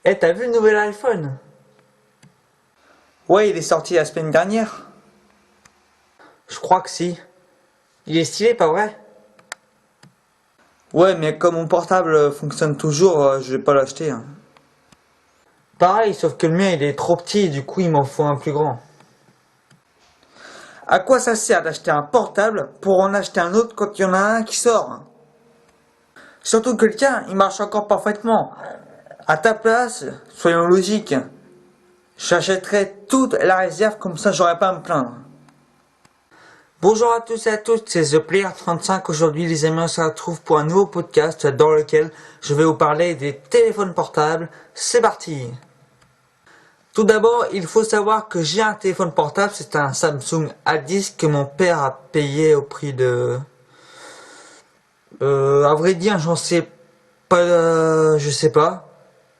Eh, t'as vu le nouvel iPhone? Ouais, il est sorti la semaine dernière. Je crois que si. Il est stylé, pas vrai? Ouais, mais comme mon portable fonctionne toujours, je vais pas l'acheter, hein. Pareil, sauf que le mien il est trop petit et du coup il m'en faut un plus grand. À quoi ça sert d'acheter un portable pour en acheter un autre quand il y en a un qui sort? Surtout que le tien, il marche encore parfaitement. À ta place, soyons logiques. J'achèterais toute la réserve, comme ça j'aurais pas à me plaindre. Bonjour à tous et à toutes, c'est The Player 35. Aujourd'hui les amis, on se retrouve pour un nouveau podcast dans lequel je vais vous parler des téléphones portables. C'est parti! Tout d'abord, il faut savoir que j'ai un téléphone portable, c'est un Samsung A10 que mon père a payé au prix de... à vrai dire, j'en sais pas, je sais pas.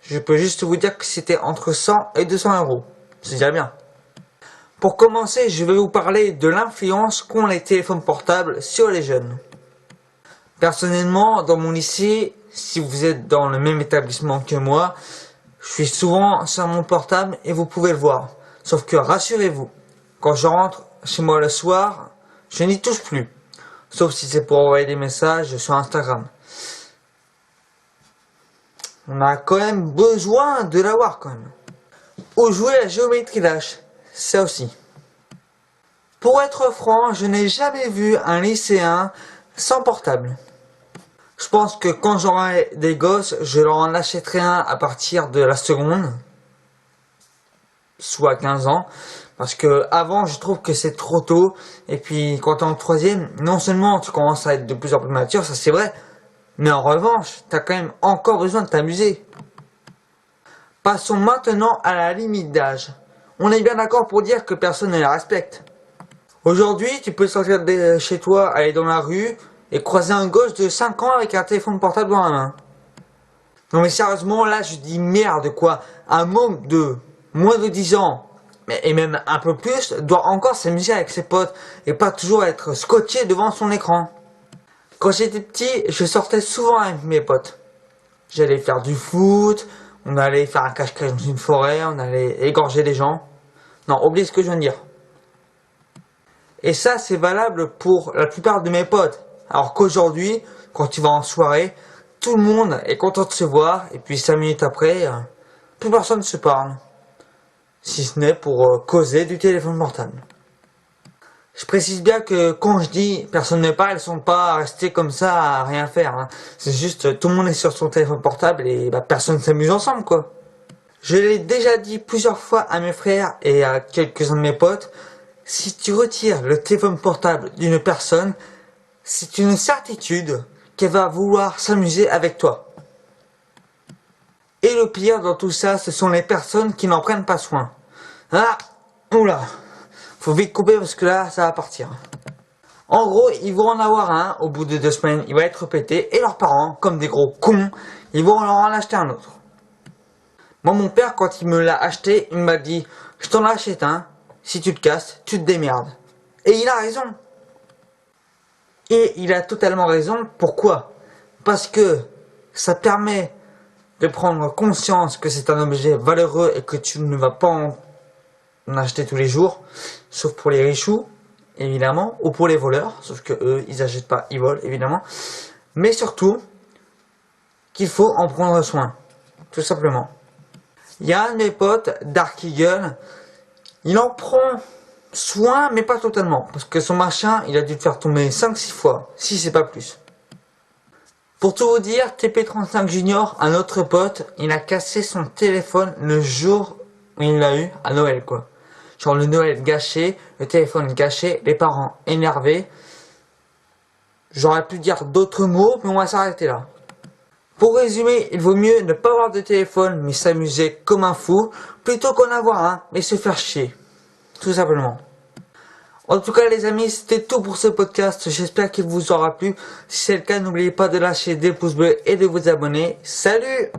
Je peux juste vous dire que c'était entre 100 et 200 euros. C'est déjà bien. Pour commencer, je vais vous parler de l'influence qu'ont les téléphones portables sur les jeunes. Personnellement, dans mon lycée, si vous êtes dans le même établissement que moi, je suis souvent sur mon portable et vous pouvez le voir. Sauf que rassurez-vous, quand je rentre chez moi le soir, je n'y touche plus. Sauf si c'est pour envoyer des messages sur Instagram. On a quand même besoin de l'avoir quand même. Ou jouer à Géométrie Dash, ça aussi. Pour être franc, je n'ai jamais vu un lycéen sans portable. Je pense que quand j'aurai des gosses, je leur en achèterai un à partir de la seconde, soit 15 ans. Parce que avant, je trouve que c'est trop tôt. Et puis, quand t'es en troisième, non seulement tu commences à être de plus en plus mature, ça c'est vrai. Mais en revanche, t'as quand même encore besoin de t'amuser. Passons maintenant à la limite d'âge. On est bien d'accord pour dire que personne ne la respecte. Aujourd'hui, tu peux sortir de chez toi, aller dans la rue et croiser un gosse de 5 ans avec un téléphone portable dans la main. Non mais sérieusement, là je dis merde quoi. Un môme de moins de 10 ans, et même un peu plus, doit encore s'amuser avec ses potes et pas toujours être scotché devant son écran. Quand j'étais petit, je sortais souvent avec mes potes. J'allais faire du foot, on allait faire un cache-cache dans une forêt, on allait égorger des gens. Non, oublie ce que je viens de dire. Et ça, c'est valable pour la plupart de mes potes. Alors qu'aujourd'hui, quand tu vas en soirée, tout le monde est content de se voir, et puis 5 minutes après, plus personne ne se parle. Si ce n'est pour causer du téléphone portable. Je précise bien que quand je dis personne ne parle, ils sont pas restés comme ça à rien faire, hein. C'est juste tout le monde est sur son téléphone portable et personne s'amuse ensemble quoi. Je l'ai déjà dit plusieurs fois à mes frères et à quelques-uns de mes potes, si tu retires le téléphone portable d'une personne, c'est une certitude qu'elle va vouloir s'amuser avec toi. Et le pire dans tout ça, ce sont les personnes qui n'en prennent pas soin. Ah, oula, faut vite couper parce que là, ça va partir. En gros, ils vont en avoir un, au bout de 2 semaines, il va être pété, et leurs parents, comme des gros cons, ils vont leur en acheter un autre. Moi, mon père, quand il me l'a acheté, il m'a dit, je t'en achète un, si tu te casses, tu te démerdes. Et il a raison. Et il a totalement raison. Pourquoi? Parce que ça permet de prendre conscience que c'est un objet valeureux et que tu ne vas pas en acheter tous les jours, sauf pour les richoux, évidemment, ou pour les voleurs, sauf que eux, ils n'achètent pas, ils volent, évidemment. Mais surtout, qu'il faut en prendre soin, tout simplement. Il y a un de mes potes, Dark Eagle, il en prend soin, mais pas totalement. Parce que son machin, il a dû le faire tomber 5-6 fois, si c'est pas plus. Pour tout vous dire, TP35 Junior, un autre pote, il a cassé son téléphone le jour où il l'a eu, à Noël quoi. Genre le Noël gâché, le téléphone gâché, les parents énervés. J'aurais pu dire d'autres mots, mais on va s'arrêter là. Pour résumer, il vaut mieux ne pas avoir de téléphone, mais s'amuser comme un fou, plutôt qu'en avoir un, mais se faire chier. Tout simplement. En tout cas les amis, c'était tout pour ce podcast, j'espère qu'il vous aura plu. Si c'est le cas, n'oubliez pas de lâcher des pouces bleus et de vous abonner. Salut!